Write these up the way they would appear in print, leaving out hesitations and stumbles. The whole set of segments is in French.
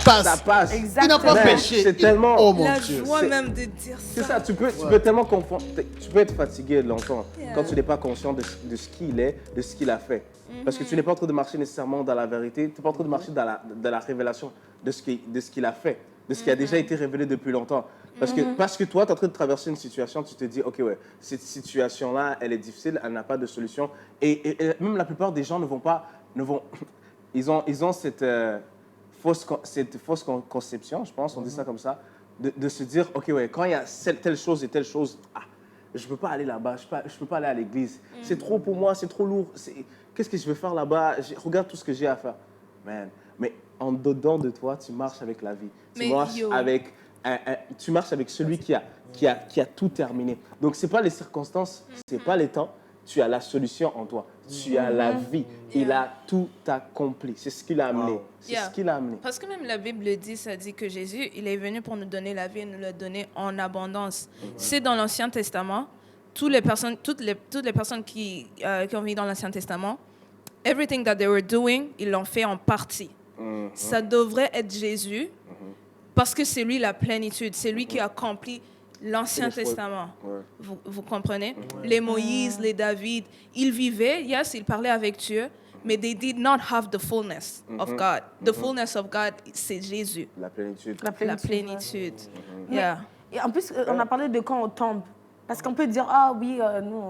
passe. Ça passe. Il n'a pas Man, péché. c'est tellement... Oh mon La Dieu. joie C'est- même de dire ça. C'est ça, tu peux tellement confondre, tu peux être fatigué longtemps quand tu n'es pas conscient de ce qu'il est, de ce qu'il a fait. Parce que tu n'es pas en train de marcher nécessairement dans la vérité, tu n'es pas en train de marcher dans la révélation de ce qu'il a fait, de ce qui a déjà été révélé depuis longtemps. Parce que toi, tu es en train de traverser une situation, tu te dis, OK, ouais, cette situation-là, elle est difficile, elle n'a pas de solution. Et même la plupart des gens ils ont cette fausse conception, je pense, on dit ça comme ça, de se dire, OK, ouais, quand il y a telle chose et telle chose, je ne peux pas aller là-bas, je ne peux pas aller à l'église. C'est trop pour moi, c'est trop lourd. Qu'est-ce que je vais faire là-bas? Regarde tout ce que j'ai à faire. Man. Mais en dedans de toi, tu marches avec la vie. Tu marches avec celui qui a tout terminé. Donc, ce n'est pas les circonstances, ce n'est pas les temps. Tu as la solution en toi. Tu as la vie. Il a tout accompli. C'est ce qu'il a amené. C'est ce qu'il a amené. Parce que même la Bible dit, ça dit que Jésus, il est venu pour nous donner la vie et nous la donner en abondance. C'est dans l'Ancien Testament, toutes les personnes qui ont vécu dans l'Ancien Testament, everything that they were doing, ils l'ont fait en partie. Ça devrait être Jésus, parce que c'est lui la plénitude, c'est lui qui a accompli l'Ancien Testament. Vous comprenez? Les Moïse, les David, ils vivaient, yes, ils parlaient avec Dieu, mais they did not have the fullness of God. The fullness of God, c'est Jésus. La plénitude. La plénitude. Mais- Yeah. Et en plus, on a parlé de quand on tombe. Parce qu'on peut dire, ah oui, nous,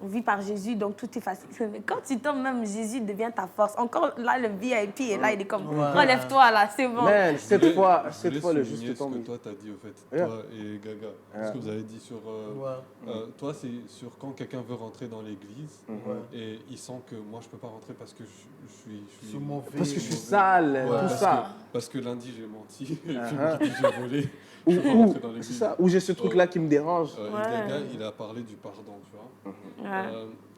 on vit par Jésus, donc tout est facile. Mais quand tu tombes, même Jésus devient ta force. Encore là, le VIP est là, il est comme, relève-toi là, c'est bon. Man, cette fois, Je voulais le souligner juste ce tombe. que toi t'as dit au fait, Yeah. toi et Gaga. Ce que vous avez dit sur... toi, c'est sur quand quelqu'un veut rentrer dans l'église et il sent que moi je peux pas rentrer parce que je suis mauvais. Parce que je suis sale, Ouais, tout ça. Parce que lundi j'ai menti, et puis mardi j'ai volé. Ou, Je peux pas ou- rentrer dans c'est l'église. ça, ou j'ai ce truc-là qui me dérange. Et Gaga, il a parlé du pardon, tu vois.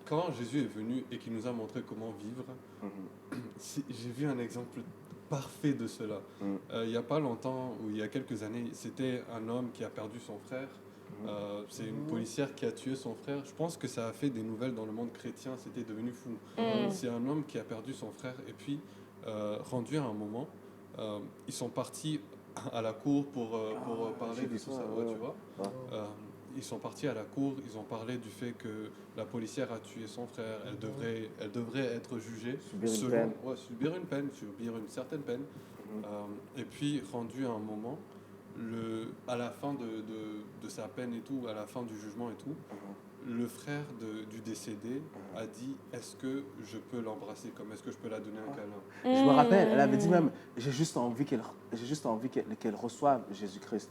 Quand Jésus est venu et qu'il nous a montré comment vivre, j'ai vu un exemple parfait de cela. Il n'y a pas longtemps, ou il y a quelques années, c'était un homme qui a perdu son frère. C'est une policière qui a tué son frère. Je pense que ça a fait des nouvelles dans le monde chrétien, c'était devenu fou. C'est un homme qui a perdu son frère et puis, rendu à un moment, ils sont partis à la cour pour parler de tout ça, tu vois. Ils sont partis à la cour, ils ont parlé du fait que la policière a tué son frère, elle devrait être jugée, subir une certaine peine. Et puis, rendu à un moment, à la fin de sa peine et tout, à la fin du jugement et tout, le frère du décédé a dit, est-ce que je peux l'embrasser, comme est-ce que je peux la donner un câlin? Je me rappelle, elle avait dit même, j'ai juste envie qu'elle reçoive Jésus-Christ.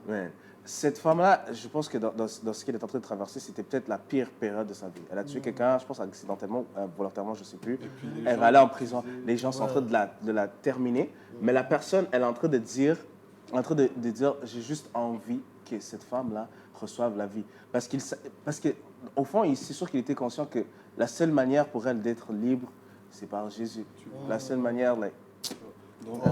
Mais cette femme-là, je pense que dans ce qu'elle est en train de traverser, c'était peut-être la pire période de sa vie. Elle a tué quelqu'un, je pense accidentellement, volontairement, je ne sais plus. Elle va aller en prison. Les gens sont en train de la terminer. Mais la personne, elle est en train de dire, j'ai juste envie que cette femme-là reçoive la vie. Parce qu'au fond, c'est sûr qu'il était conscient que la seule manière pour elle d'être libre, c'est par Jésus. La seule manière, like, Donc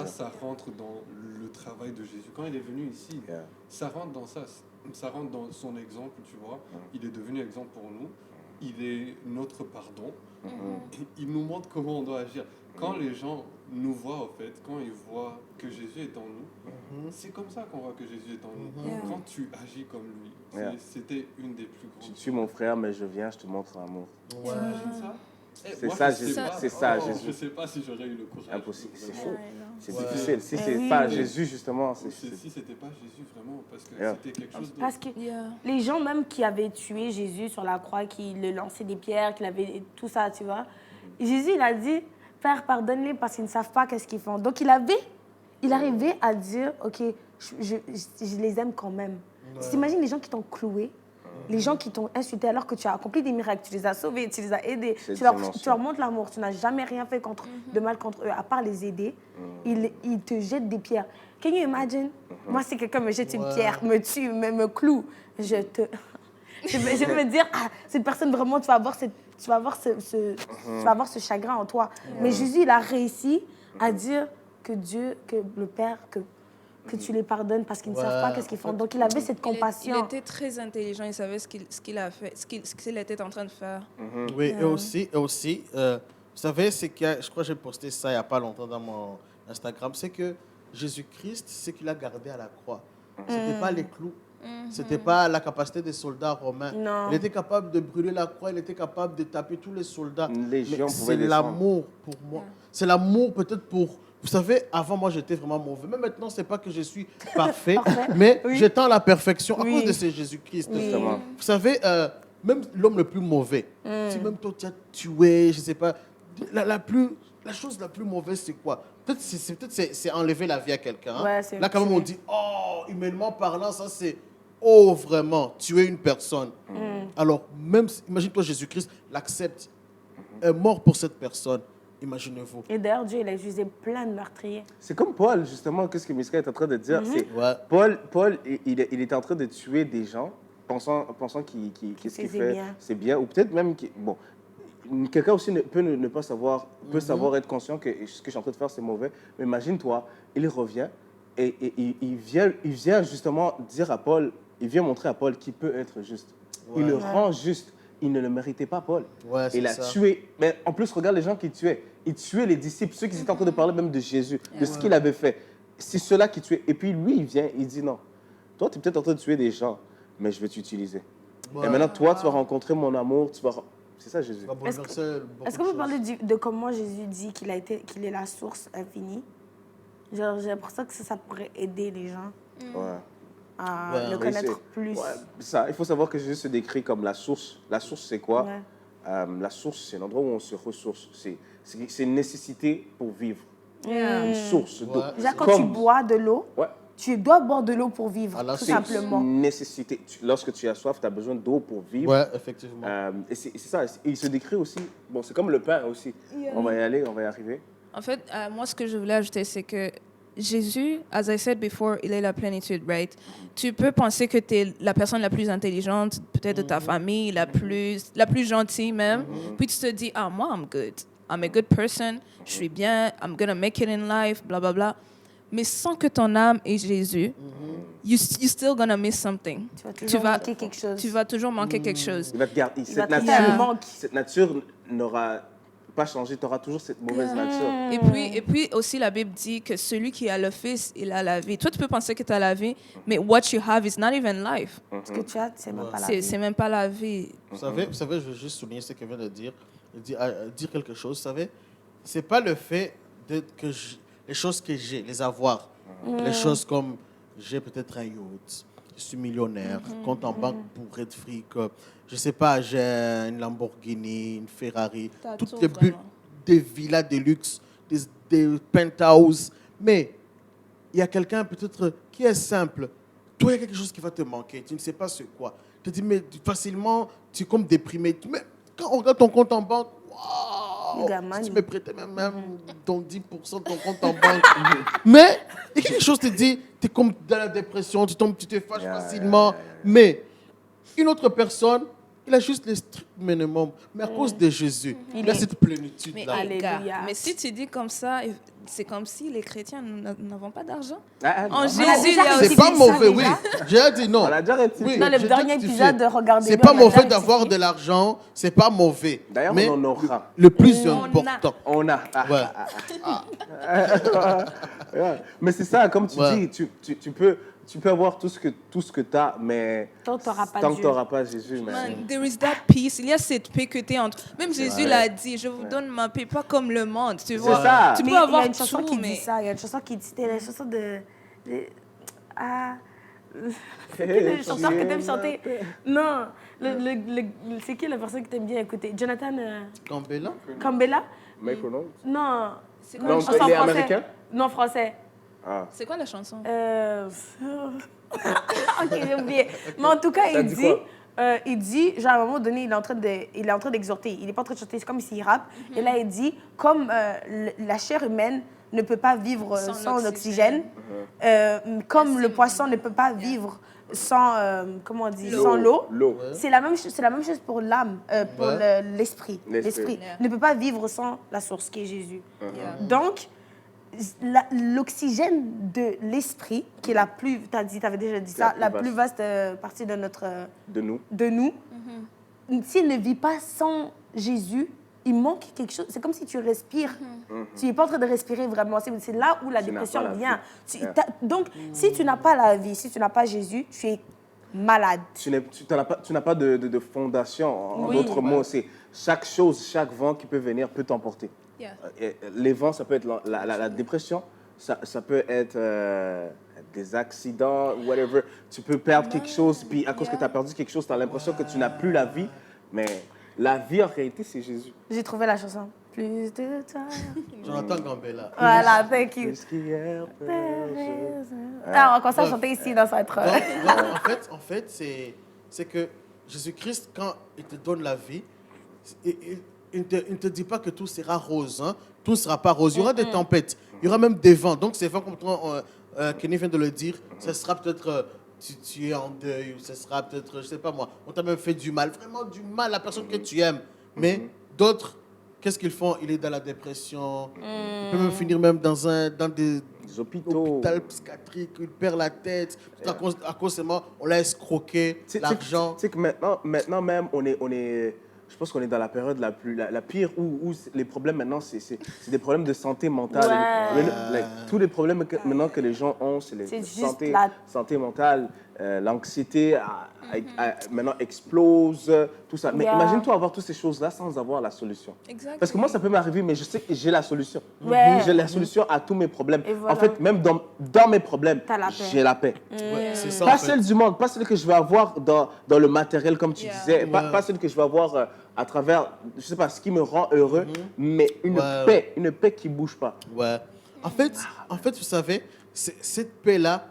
ça rentre dans le travail de Jésus. Quand il est venu ici, ça rentre dans ça. Ça rentre dans son exemple, tu vois. Il est devenu exemple pour nous. Il est notre pardon. Il nous montre comment on doit agir. Quand les gens nous voient, en fait, quand ils voient que Jésus est en nous, c'est comme ça qu'on voit que Jésus est en nous. Quand tu agis comme lui, c'était une des plus grandes... Tu es mon frère, mais je viens, je te montre l'amour. T'imagines ça? C'est ça, Jésus. C'est ça, Jésus. Je ne sais pas si j'aurais eu le courage. Impossible, c'est Vraiment. faux. C'est difficile. Si c'est pas Jésus, justement, Si c'était pas Jésus, vraiment, parce que c'était quelque chose de... Parce que les gens même qui avaient tué Jésus sur la croix, qui le lançaient des pierres, qui avaient tout ça, tu vois, Jésus, il a dit, Père, pardonne-les parce qu'ils ne savent pas qu'est-ce qu'ils font. Donc, il arrivait à dire, OK, je les aime quand même. Tu t'imagines les gens qui t'ont cloué, les gens qui t'ont insulté alors que tu as accompli des miracles, tu les as sauvés, tu les as aidés, tu leur montres l'amour, tu n'as jamais rien fait de mal contre eux, à part les aider. Ils te jettent des pierres. Can you imagine? Moi, si quelqu'un me jette une pierre, me tue, me cloue, je vais me dire, cette personne, vraiment, tu vas avoir ce chagrin en toi. Mais Jésus, il a réussi à dire que Dieu, que le Père, que tu les pardonnes parce qu'ils ne savent pas qu'est-ce qu'ils font. Donc, il avait cette compassion. Il était très intelligent, il savait ce qu'il a fait, ce qu'il était en train de faire. Oui, et aussi, vous savez, c'est que je crois que j'ai posté ça il n'y a pas longtemps dans mon Instagram, c'est que Jésus-Christ, c'est qu'il a gardé à la croix. Ce n'était pas les clous. Ce n'était pas la capacité des soldats romains. Non. Il était capable de brûler la croix, il était capable de taper tous les soldats. Une légion Mais pouvait c'est descendre. l'amour pour moi. C'est l'amour peut-être pour... Vous savez, avant, moi, j'étais vraiment mauvais. Mais maintenant, ce n'est pas que je suis parfait, mais Oui. j'étends à la perfection à Oui. cause de ce Jésus-Christ. Oui. Justement. Vous savez, même l'homme le plus mauvais, si même toi, tu as tué, je ne sais pas, la chose la plus mauvaise, c'est quoi? Peut-être c'est enlever la vie à quelqu'un. Hein. Ouais, c'est Là, quand même, on tuer. dit, oh, humainement parlant, ça, c'est, oh, vraiment, tuer une personne. Alors, même, imagine-toi, Jésus-Christ l'accepte, est mort pour cette personne. Imaginez-vous. Et d'ailleurs, Dieu, il a utilisé plein de meurtriers. C'est comme Paul, justement, qu'est-ce que Miska est en train de dire. C'est Ouais. Paul il était en train de tuer des gens, pensant qu'est-ce qu'il faisait fait, bien. c'est bien. Ou peut-être même, bon, quelqu'un aussi peut ne pas savoir, peut savoir être conscient que ce que je suis en train de faire, c'est mauvais. Mais imagine-toi, il revient et il vient justement dire à Paul, il vient montrer à Paul qu'il peut être juste. Ouais. Il le rend juste. Il ne le méritait pas, Paul. Ouais, c'est Il a ça. tué. Mais en plus, regarde les gens qu'il tuait. Il tuait les disciples, ceux qui étaient en train de parler même de Jésus, de ce qu'il avait fait. C'est ceux-là qui tuaient. Et puis lui, il vient, il dit non. Toi, tu es peut-être en train de tuer des gens, mais je vais t'utiliser. Ouais. Et maintenant, toi, tu vas rencontrer mon amour. C'est ça, Jésus. Ça va bouleverser beaucoup Est-ce qu'on de peut parler choses. de comment Jésus dit qu'il est la source infinie? Genre, j'ai l'impression que ça pourrait aider les gens Ouais. à Ouais. le Oui, connaître plus. Ouais, ça, il faut savoir que Jésus se décrit comme la source. La source, c'est quoi? Ouais. La source, c'est l'endroit où on se ressource. C'est une nécessité pour vivre. Yeah. Une source d'eau. Ouais. Déjà, quand Comme- tu bois de l'eau, Ouais. tu dois boire de l'eau pour vivre, Ah, là, tout c'est- simplement. Une nécessité. Lorsque tu as soif, tu as besoin d'eau pour vivre. Ouais, effectivement. Et c'est ça. Et il se décrit aussi. Bon, c'est comme le pain aussi. On va y aller, on va y arriver. En fait, moi, ce que je voulais ajouter, c'est que Jésus, as I said before, il est la plénitude, right? Tu peux penser que tu es la personne la plus intelligente, peut-être de ta famille, la plus gentille même. Puis tu te dis, ah, moi, I'm good. I'm a good person. Je suis bien. I'm gonna make it in life, bla, bla, bla. Mais sans que ton âme ait Jésus, you still gonna miss something. Tu vas toujours vas- manquer quelque chose. Tu vas toujours manquer quelque chose. Il va te garder. va te faire un manque. Cette nature n'aura pas changé. Tu auras toujours cette mauvaise nature. Et puis aussi, la Bible dit que celui qui a le Fils, il a la vie. Toi, tu peux penser que tu as la vie, mais what you have is not even life. Ce que tu as, c'est même pas la C'est vie. même pas la vie. Vous savez, je veux juste souligner ce qu'il vient de dire. Dire quelque chose, vous savez, c'est pas le fait les choses que j'ai, les avoir, les choses comme j'ai peut-être un yacht, je suis millionnaire, compte en banque pour être fric, je sais pas, j'ai une Lamborghini, une Ferrari, T'as toutes tout, les vraiment. des villas de luxe, des penthouses, mais il y a quelqu'un peut-être qui est simple. Toi, il y a quelque chose qui va te manquer. Tu ne sais pas ce quoi. Tu te dis, mais facilement, tu es comme déprimé. Mais quand on regarde ton compte en banque, waouh, You got money. si tu me prêtais même ton 10% de ton compte en banque. Mais il y a quelque chose qui te dit, tu es comme dans la dépression, tu te fâches facilement. Mais une autre personne, il a juste le strict minimum. Mais à cause de Jésus, il a cette Mais, plénitude-là. les gars, Alléluia. mais si tu dis comme ça, c'est comme si les chrétiens, nous n'avons pas d'argent. Non. En Jésus, a déjà il y a réussi. C'est pas dit ça mauvais, oui. déjà. J'ai dit non. On a déjà rectifié. Oui, Dans le j'ai dernier rectifié. épisode de Regardez-le, C'est pas on a déjà mauvais d'avoir rectifié. de l'argent, c'est pas mauvais. D'ailleurs, mais on en aura. le plus On a. important. On a. Ouais. Ouais. Mais c'est ça, comme tu Ouais. dis, tu peux avoir tout ce que tu as, mais Tant que t'auras pas tant que Dieu. tu n'auras pas Jésus. Mais... Man, there is that peace. Il y a cette paix que tu es entre. Même Jésus l'a dit, je vous donne ma paix, pas comme le monde. Tu vois. ça. Tu Mais peux il y avoir a une chanson tout, qui mais dit ça. Il y a une chanson qui dit, c'était la chanson de c'est qui le chanteur que t'aimes chanter? Non, c'est qui la personne que t'aimes bien écouter? Jonathan Gambella? Cambella? Micronote. Non. c'est Non, quoi, chanson il est français. américain? Non, français. Ah. c'est quoi la chanson? Ok, j'ai oublié. Mais en tout cas, Ça dit quoi? il dit, genre à un moment donné, il est en train d'exhorter. Il n'est pas en train de chanter, c'est comme s'il rappe. Et là, il dit, comme la chair humaine ne peut pas vivre sans oxygène, comme le poisson ne peut pas vivre sans, comment on dit, sans l'eau. L'eau. C'est la même chose pour l'âme, pour l'esprit. L'esprit Yeah. ne peut pas vivre sans la source qui est Jésus. Yeah. Donc, l'oxygène de l'esprit, qui est la plus, tu avais déjà dit ça, la plus vaste partie de De nous. nous, s'il ne vit pas sans Jésus, il manque quelque chose. C'est comme si tu respires. Tu n'es pas en train de respirer vraiment. C'est là où la Tu n'as dépression pas la vient. vie. Donc, si tu n'as pas la vie, si tu n'as pas Jésus, tu es malade. Tu n'as pas de fondation. En Oui. d'autres mots, c'est chaque chose, chaque vent qui peut venir peut t'emporter. Yeah. Les vents, ça peut être la dépression, ça peut être des accidents, whatever. Tu peux perdre quelque chose, puis à cause que tu as perdu quelque chose, tu as l'impression que tu n'as plus la vie. Mais la vie, en réalité, c'est Jésus. J'ai trouvé la chanson. Plus de toi. Jonathan Gambella. Voilà, thank you. Plus qu'hier, Ah, on commence à chanter ici dans cette... Donc, en fait c'est que Jésus-Christ, quand il te donne la vie, il ne te dit pas que tout sera rose. Hein. Tout ne sera pas rose. Il y aura des tempêtes. Il y aura même des vents. Donc, ces vents, comme Kenny vient de le dire, ce sera peut-être... tu es en deuil, ou ce sera peut-être, je ne sais pas moi, on t'a même fait du mal, vraiment du mal à la personne que tu aimes. Mais d'autres, qu'est-ce qu'ils font? Il est dans la dépression. Il peut même finir même dans des hôpitaux psychiatriques. Il perd la tête. À cause seulement, on l'a escroqué, l'argent. Tu sais que maintenant même, je pense qu'on est dans la période la pire où les problèmes maintenant, c'est des problèmes de santé mentale. Ouais. Tous les problèmes maintenant que les gens ont, c'est les santé mentale. L'anxiété maintenant explose, tout ça. Mais imagine-toi avoir toutes ces choses-là sans avoir la solution. Exactement. Parce que moi, ça peut m'arriver, mais je sais que j'ai la solution. Ouais. J'ai la solution à tous mes problèmes. Voilà. En fait, même dans mes problèmes, T'as la paix. j'ai la paix. Ouais, c'est ça, Pas en fait. celle du monde, pas celle que je vais avoir dans le matériel, comme tu disais. Pas celle que je vais avoir à travers, je sais pas, ce qui me rend heureux, mais une paix qui bouge pas. Ouais. En fait, vous savez, cette paix-là,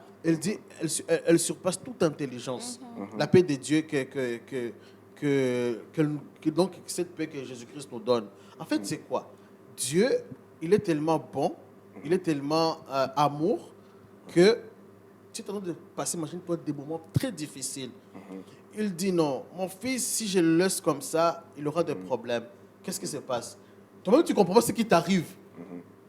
elle surpasse toute intelligence. La paix de Dieu donc cette paix que Jésus-Christ nous donne. En fait, c'est quoi? Dieu, il est tellement bon, il est tellement amour que tu es en train de passer, imagine-toi, des moments très difficiles. Il dit non, mon fils, si je le laisse comme ça, il aura des problèmes. Qu'est-ce qui se passe? Toi-même, tu ne comprends pas ce qui t'arrive.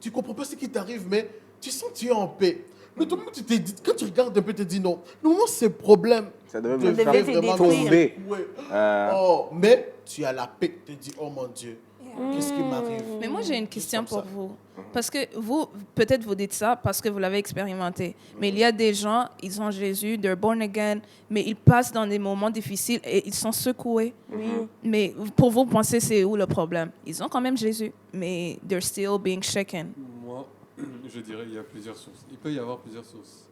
Tu ne comprends pas ce qui t'arrive, mais tu sens que tu es en paix. Mais toi-même, tu t'es dit, quand tu regardes un peu, tu te dis non. Normalement, ces problèmes Ça devait me devait faire te détruire. tomber. ouais. Mais tu as la paix. Tu te dis, oh mon Dieu, qu'est-ce qui m'arrive? Mais moi, j'ai une question comme pour ça. vous. Parce que vous, peut-être vous dites ça parce que vous l'avez expérimenté. Mais il y a des gens, ils ont Jésus, they're born again, mais ils passent dans des moments difficiles et ils sont secoués. Mais pour vous, pensez, c'est où le problème? Ils ont quand même Jésus, mais they're still being shaken. Moi, je dirais qu'il y a plusieurs sources. Il peut y avoir plusieurs sources.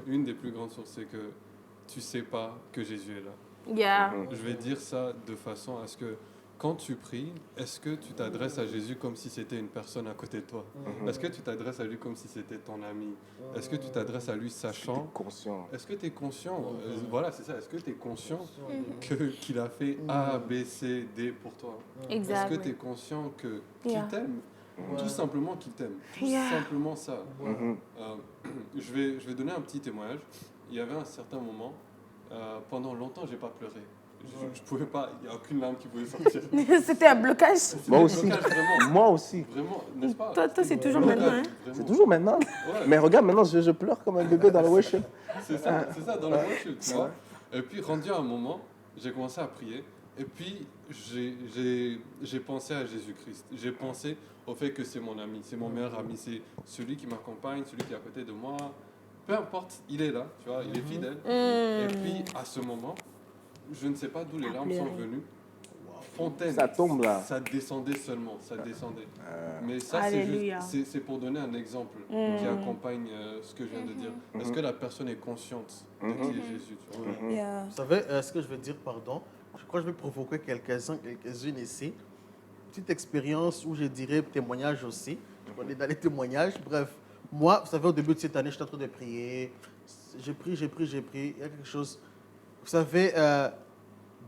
Une des plus grandes sources, c'est que tu ne sais pas que Jésus est là. Yeah. Je vais dire ça de façon à ce que quand tu pries, est-ce que tu t'adresses à Jésus comme si c'était une personne à côté de toi? Est-ce que tu t'adresses à lui comme si c'était ton ami? Est-ce que tu t'adresses à lui sachant? Conscient. Est-ce que tu es conscient? Voilà, c'est ça. Est-ce que tu es conscient qu'il a fait A, B, C, D pour toi? Exact. Est-ce que tu es conscient qu'il t'aime? Tout simplement qu'il t'aime. Tout Yeah. simplement ça. Je vais donner un petit témoignage. Il y avait un certain moment, pendant longtemps, j'ai pas pleuré. Je pouvais pas, il n'y a aucune larme qui pouvait sortir. C'était un blocage. Moi C'était aussi. blocage, vraiment. Moi aussi. Vraiment, n'est-ce pas? Toi, c'est toujours Blocage, maintenant. Hein? vraiment. C'est toujours maintenant. Ouais. Mais regarde, maintenant, je pleure comme un bébé dans le worship. C'est ça, dans le worship, tu vois. Et puis, rendu à un moment, j'ai commencé à prier. Et puis, j'ai pensé à Jésus-Christ. J'ai pensé au fait que c'est mon ami, c'est mon meilleur ami, c'est celui qui m'accompagne, celui qui est à côté de moi. Peu importe, il est là, tu vois, il est fidèle. Et puis, à ce moment, je ne sais pas d'où les larmes sont venues. Fontaine. Ça tombe là. Ça descendait seulement, ça descendait. Mais ça, Alléluia. c'est pour donner un exemple qui accompagne ce que je viens de dire. Est-ce que la personne est consciente de qui est Jésus, tu vois? Yeah. Vous savez ce que je veux dire, pardon? Je crois que je vais provoquer quelques-unes ici. Petite expérience où je dirais témoignage aussi. On est dans les témoignages. Bref, moi, vous savez, au début de cette année, j'étais en train de prier. J'ai pris. Il y a quelque chose. Vous savez,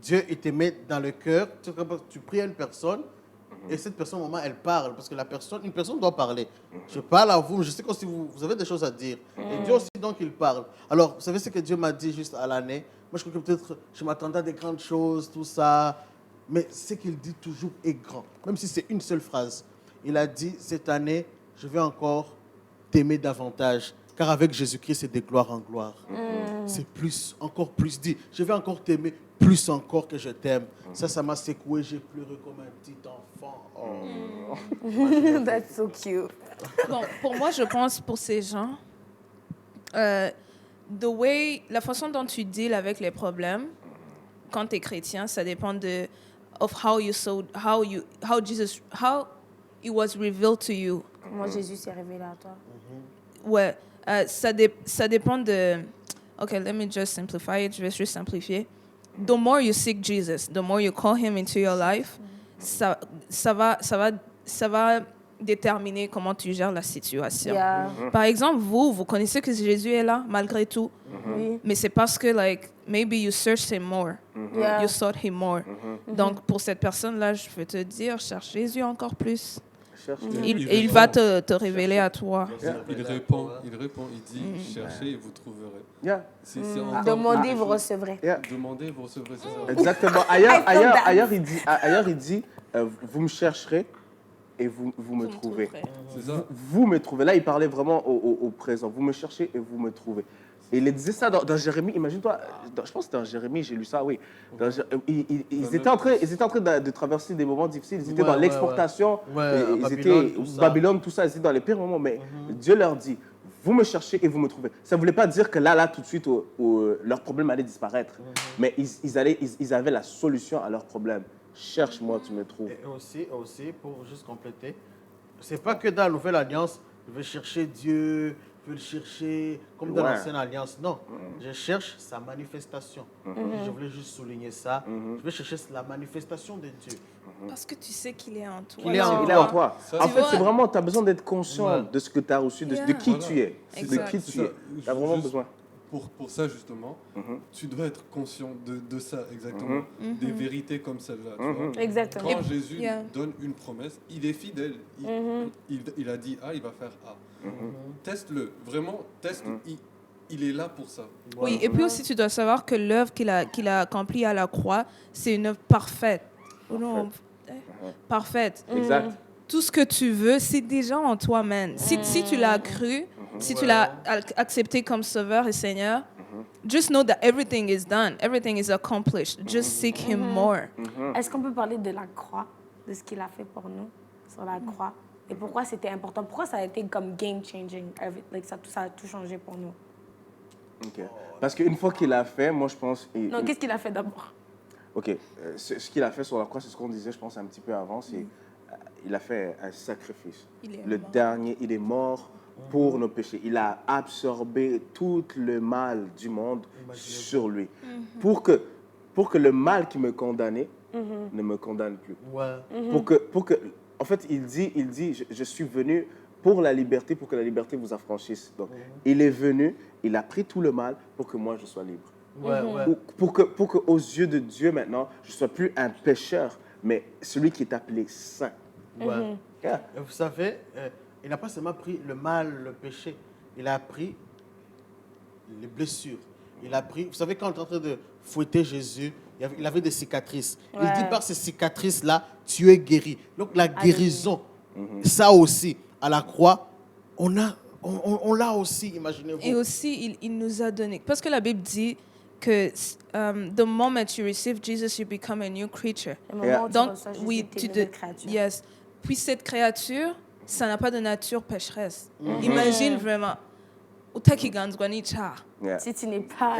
Dieu, il te met dans le cœur. Tu pries à une personne et cette personne, au moment, elle parle. Parce que une personne doit parler. Je parle à vous, je sais que si vous avez des choses à dire. Et Dieu aussi, donc, il parle. Alors, vous savez ce que Dieu m'a dit juste à l'année? Moi, je crois que peut-être je m'attendais à des grandes choses, tout ça. Mais ce qu'il dit toujours est grand. Même si c'est une seule phrase. Il a dit, cette année, je vais encore t'aimer davantage. Car avec Jésus-Christ, c'est de gloire en gloire. c'est plus, encore plus. Dis, je vais encore t'aimer plus encore que je t'aime. Ça m'a secoué, j'ai pleuré comme un petit enfant. Oh. That's so cute. Bon, pour moi, je pense pour ces gens, la façon dont tu deals avec les problèmes quand tu es chrétien, ça dépend of how it was revealed to you. Comment Jésus s'est révélé à toi? Ouais, ça dépend de. Ok, let me just simplify it. Je vais juste simplifier. The more you seek Jesus, the more you call him into your life, ça va déterminer comment tu gères la situation. Yeah. Par exemple, vous connaissez que Jésus est là malgré tout, Oui. mais c'est parce que maybe you searched him more, Yeah. you sought him more. Donc pour cette personne-là, je peux te dire, cherche Jésus encore plus. Cherche. Il va te révéler à toi. Il répond, il dit cherchez et vous trouverez. Yeah. C'est encore- Demandez, vous recevrez. Yeah. Demandez, vous recevrez, c'est ça. Exactement. Ailleurs, il dit vous me chercherez et vous me trouvez. C'est ça. Vous me trouvez. Là, il parlait vraiment au présent. Vous me cherchez et vous me trouvez. Et il disait ça dans Jérémie. Imagine-toi, je pense que c'était dans Jérémie, j'ai lu ça, oui. Ils étaient en train de traverser des moments difficiles. Ils étaient dans l'exportation. Ouais, Ils Babylone, étaient tout ça. Babylone, tout ça. Ils étaient dans les pires moments. Mais Dieu leur dit, vous me cherchez et vous me trouvez. Ça ne voulait pas dire que là, tout de suite, leur problème allait disparaître. Mais ils avaient la solution à leur problème. Cherche-moi, tu me trouves. Et aussi, pour juste compléter, c'est pas que dans la Nouvelle Alliance, je vais chercher Dieu, je vais le chercher comme dans Ouais. l'Ancienne Alliance. Non, je cherche sa manifestation. Je voulais juste souligner ça. Je vais chercher la manifestation de Dieu. Parce que tu sais qu'il est en toi. Qu'il est en Il est en toi. Ça, En tu fait, vois. c'est vraiment, tu as besoin d'être conscient Ouais. de ce que tu as reçu, de qui Voilà. tu es. Exact. De qui C'est tu ça. es. Tu as vraiment Juste besoin. Pour ça, justement, tu dois être conscient de ça, exactement. Des vérités comme celle-là. tu vois. Exactement. Quand Jésus Yeah. donne une promesse, il est fidèle. Il a dit A, il va faire A. Teste-le, vraiment, teste-le. Il est là pour ça. Oui, et puis aussi, tu dois savoir que l'œuvre qu'il a accomplie à la croix, c'est une œuvre parfaite. Non, parfaite. Exact. Tout ce que tu veux, c'est déjà en toi, man. Si tu l'as cru, si tu l'as accepté comme sauveur et Seigneur, just know that everything is done. Everything is accomplished. Just seek him more. Est-ce qu'on peut parler de la croix, de ce qu'il a fait pour nous sur la croix? Et pourquoi c'était important? Pourquoi ça a été comme game-changing? Ça a tout changé pour nous. Ok. Parce qu'une fois qu'il a fait, moi je pense. Non, qu'est-ce qu'il a fait d'abord? Ok. Ce qu'il a fait sur la croix, c'est ce qu'on disait, je pense, un petit peu avant. C'est il a fait un sacrifice. Il est Le mort. dernier, il est mort pour nos péchés. Il a absorbé tout le mal du monde sur lui. Pour que le mal qui me condamnait ne me condamne plus. Ouais. Pour que, en fait, il dit je suis venu pour la liberté, pour que la liberté vous affranchisse. Donc, il est venu, il a pris tout le mal pour que moi je sois libre. Ouais. Pour que aux yeux de Dieu maintenant, je ne sois plus un pécheur, mais celui qui est appelé saint. Ouais. Yeah. Et vous savez, il n'a pas seulement pris le mal, le péché, il a pris les blessures. Il a pris, vous savez, quand on est en train de fouetter Jésus, il avait des cicatrices. Il Ouais. dit par ces cicatrices-là, tu es guéri. Donc la guérison, ça aussi, à la croix, on l'a aussi, imaginez-vous. Et aussi, il nous a donné. Parce que la Bible dit que the moment you receive Jesus, you become a new creature. Le moment où tu Donc, reçois Jésus, oui, t'es tu une nouvelle créature. Yes. Puis cette créature, ça n'a pas de nature pécheresse. Imagine vraiment. Yeah. Si tu n'es pas...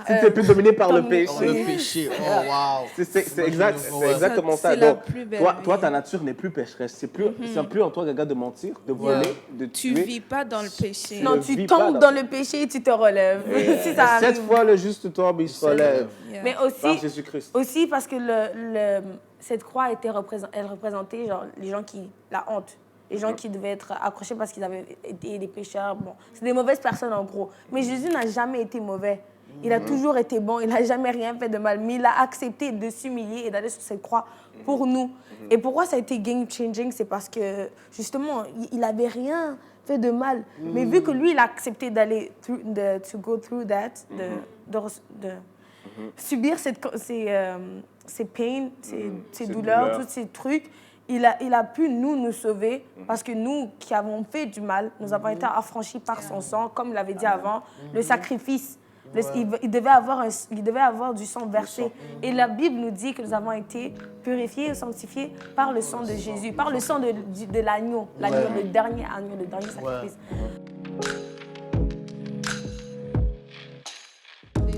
Si tu es plus dominé par le dominé. Oh, péché. le péché, oh wow. C'est exact, c'est exactement ça. C'est la Donc, plus belle toi, vie. ta nature n'est plus pécheresse. C'est plus en toi, Gaga, de mentir, de voler, de Tu tuer. vis pas dans le péché. Non, ne tu vis pas tombes dans- dans le péché et tu te relèves. Si ça arrive. 7 fois le juste tombe, il se relève. Yeah. Mais Par aussi, Jésus-Christ. aussi parce que cette croix elle représentait genre, les gens qui... La honte. Les gens qui devaient être accrochés parce qu'ils avaient été des pécheurs. Bon, c'est des mauvaises personnes en gros. Mais Jésus n'a jamais été mauvais. Il a toujours été bon. Il n'a jamais rien fait de mal. Mais il a accepté de s'humilier et d'aller sur cette croix pour nous. Et pourquoi ça a été game-changing? C'est parce que, justement, il n'avait rien fait de mal. Mais vu que lui, il a accepté d'aller to go through that, de subir ces pains, ces douleurs, tous ces trucs, il a pu nous sauver parce que nous qui avons fait du mal, nous avons été affranchis par son sang, comme il l'avait dit avant, le sacrifice. Il devait avoir du sang versé. Et la Bible nous dit que nous avons été purifiés et sanctifiés par le sang de Jésus, par le sang de l'agneau, le dernier agneau, le dernier sacrifice.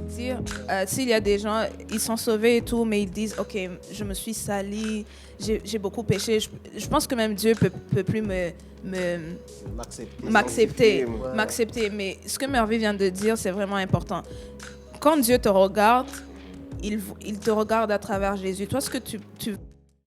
Dire, s'il y a des gens, ils sont sauvés et tout, mais ils disent, OK, je me suis sali, j'ai beaucoup péché. Je pense que même Dieu peut plus m'accepter. Mais ce que Merveille vient de dire, c'est vraiment important. Quand Dieu te regarde, il te regarde à travers Jésus. Toi, ce que tu